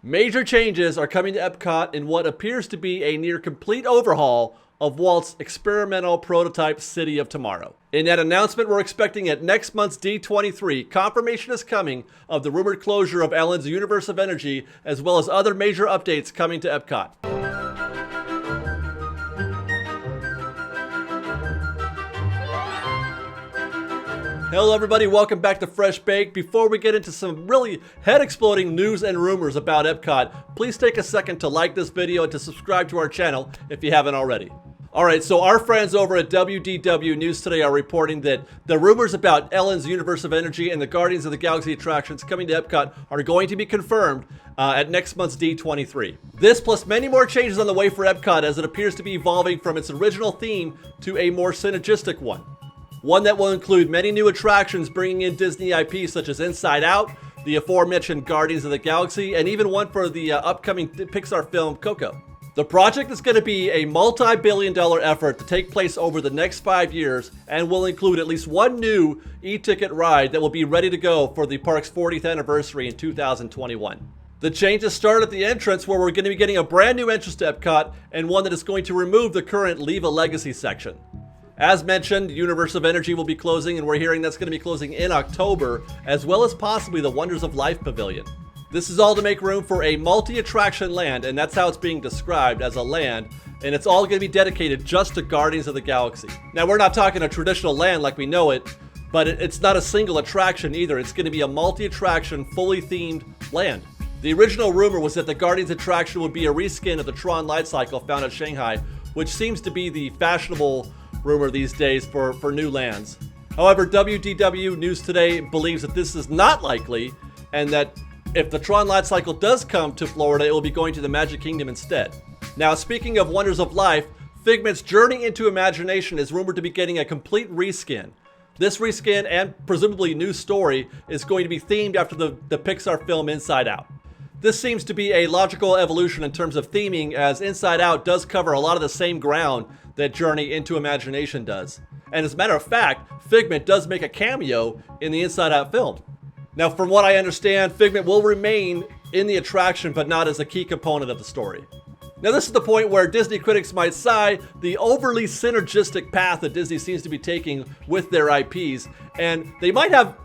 Major changes are coming to Epcot in what appears to be a near complete overhaul of Walt's experimental prototype City of Tomorrow. In that announcement we're expecting at next month's D23, confirmation is coming of the rumored closure of Ellen's Universe of Energy, as well as other major updates coming to Epcot. Hello everybody, welcome back to Fresh Baked. Before we get into some really head-exploding news and rumors about Epcot, please take a second to like this video and to subscribe to our channel if you haven't already. Alright, so our friends over at WDW News Today are reporting that the rumors about Ellen's Universe of Energy and the Guardians of the Galaxy attractions coming to Epcot are going to be confirmed at next month's D23. This plus many more changes on the way for Epcot, as it appears to be evolving from its original theme to a more synergistic one. One that will include many new attractions bringing in Disney IPs such as Inside Out, the aforementioned Guardians of the Galaxy, and even one for the upcoming Pixar film Coco. The project is going to be a multi-billion-dollar effort to take place over the next 5 years and will include at least one new e-ticket ride that will be ready to go for the park's 40th anniversary in 2021. The changes start at the entrance, where we're going to be getting a brand new entrance to Epcot and one that is going to remove the current Leave a Legacy section. As mentioned, Universe of Energy will be closing, and we're hearing that's going to be closing in October, as well as possibly the Wonders of Life Pavilion. This is all to make room for a multi-attraction land, and that's how it's being described, as a land, and it's all going to be dedicated just to Guardians of the Galaxy. Now, we're not talking a traditional land like we know it, but it's not a single attraction either. It's going to be a multi-attraction, fully themed land. The original rumor was that the Guardians attraction would be a reskin of the Tron Light Cycle found at Shanghai, which seems to be the fashionable rumor these days for new lands. However, WDW News Today believes that this is not likely, and that if the Tron Light Cycle does come to Florida, it will be going to the Magic Kingdom instead. Now, speaking of Wonders of Life, Figment's Journey into Imagination is rumored to be getting a complete reskin. This reskin, and presumably new story, is going to be themed after the Pixar film Inside Out. This seems to be a logical evolution in terms of theming, as Inside Out does cover a lot of the same ground that Journey into Imagination does. And as a matter of fact, Figment does make a cameo in the Inside Out film. Now, from what I understand, Figment will remain in the attraction, but not as a key component of the story. Now, this is the point where Disney critics might sigh the overly synergistic path that Disney seems to be taking with their IPs, and they might have,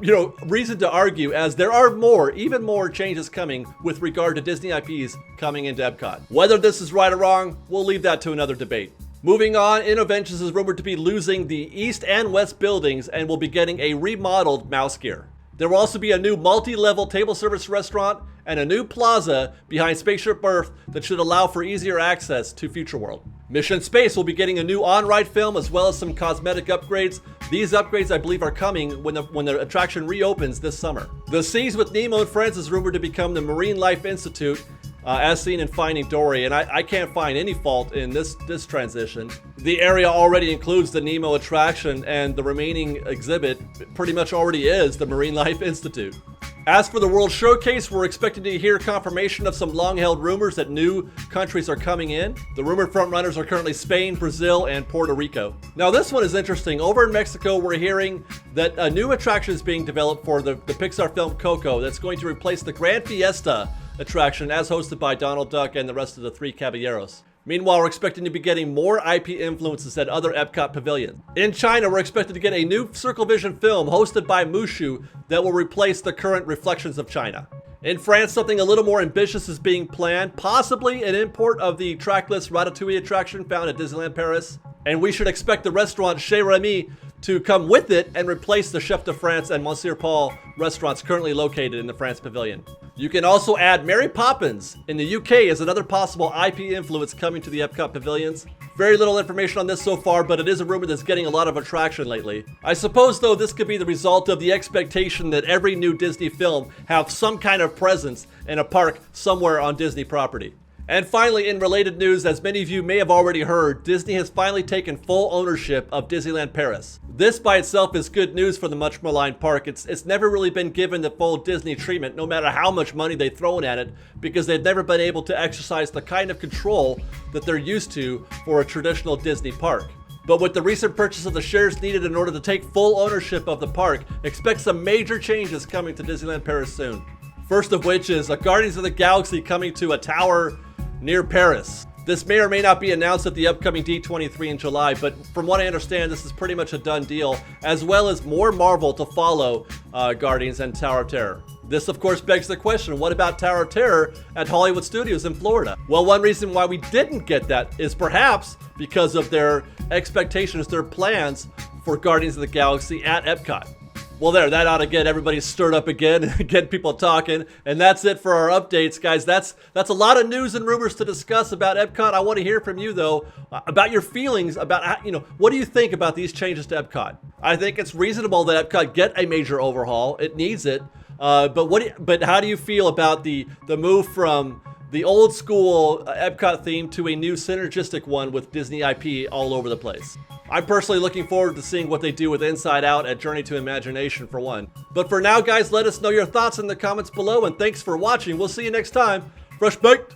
reason to argue, as there are even more changes coming with regard to Disney IPs coming into Epcot. Whether this is right or wrong, we'll leave that to another debate. Moving on, Innoventions is rumored to be losing the east and west buildings and will be getting a remodeled Mouse Gear. There will also be a new multi-level table service restaurant and a new plaza behind Spaceship Earth that should allow for easier access to Future World. Mission Space will be getting a new on-ride film as well as some cosmetic upgrades. These upgrades, I believe, are coming when the attraction reopens this summer. The Seas with Nemo and Friends is rumored to become the Marine Life Institute, as seen in Finding Dory, and I can't find any fault in this transition. The area already includes the Nemo attraction, and the remaining exhibit pretty much already is the Marine Life Institute. As for the World Showcase, we're expecting to hear confirmation of some long-held rumors that new countries are coming in. The rumored frontrunners are currently Spain, Brazil, and Puerto Rico. Now, this one is interesting. Over in Mexico, we're hearing that a new attraction is being developed for the Pixar film Coco that's going to replace the Grand Fiesta attraction as hosted by Donald Duck and the rest of the Three Caballeros. Meanwhile, we're expecting to be getting more IP influences at other Epcot pavilions. In China, we're expected to get a new Circle Vision film hosted by Mushu that will replace the current Reflections of China. In France, something a little more ambitious is being planned, possibly an import of the trackless Ratatouille attraction found at Disneyland Paris. And we should expect the restaurant Chez Remy to come with it and replace the Chef de France and Monsieur Paul restaurants currently located in the France Pavilion. You can also add Mary Poppins in the UK as another possible IP influence coming to the Epcot pavilions. Very little information on this so far, but it is a rumor that's getting a lot of attraction lately. I suppose, though, this could be the result of the expectation that every new Disney film have some kind of presence in a park somewhere on Disney property. And finally, in related news, as many of you may have already heard, Disney has finally taken full ownership of Disneyland Paris. This by itself is good news for the much maligned park. It's never really been given the full Disney treatment, no matter how much money they've thrown at it, because they've never been able to exercise the kind of control that they're used to for a traditional Disney park. But with the recent purchase of the shares needed in order to take full ownership of the park, expect some major changes coming to Disneyland Paris soon. First of which is a Guardians of the Galaxy coming to a tower near Paris. This may or may not be announced at the upcoming D23 in July, but from what I understand, this is pretty much a done deal, as well as more Marvel to follow Guardians and Tower of Terror. This, of course, begs the question, what about Tower of Terror at Hollywood Studios in Florida? Well, one reason why we didn't get that is perhaps because of their expectations, their plans for Guardians of the Galaxy at EPCOT. Well, that ought to get everybody stirred up again, get people talking, and that's it for our updates, guys. That's a lot of news and rumors to discuss about EPCOT. I want to hear from you, though, about your feelings about how, what do you think about these changes to EPCOT? I think it's reasonable that EPCOT get a major overhaul. It needs it, but how do you feel about the move from the old school EPCOT theme to a new synergistic one with Disney IP all over the place? I'm personally looking forward to seeing what they do with Inside Out at Journey to Imagination for one. But for now, guys, let us know your thoughts in the comments below, and thanks for watching. We'll see you next time. Fresh Baked!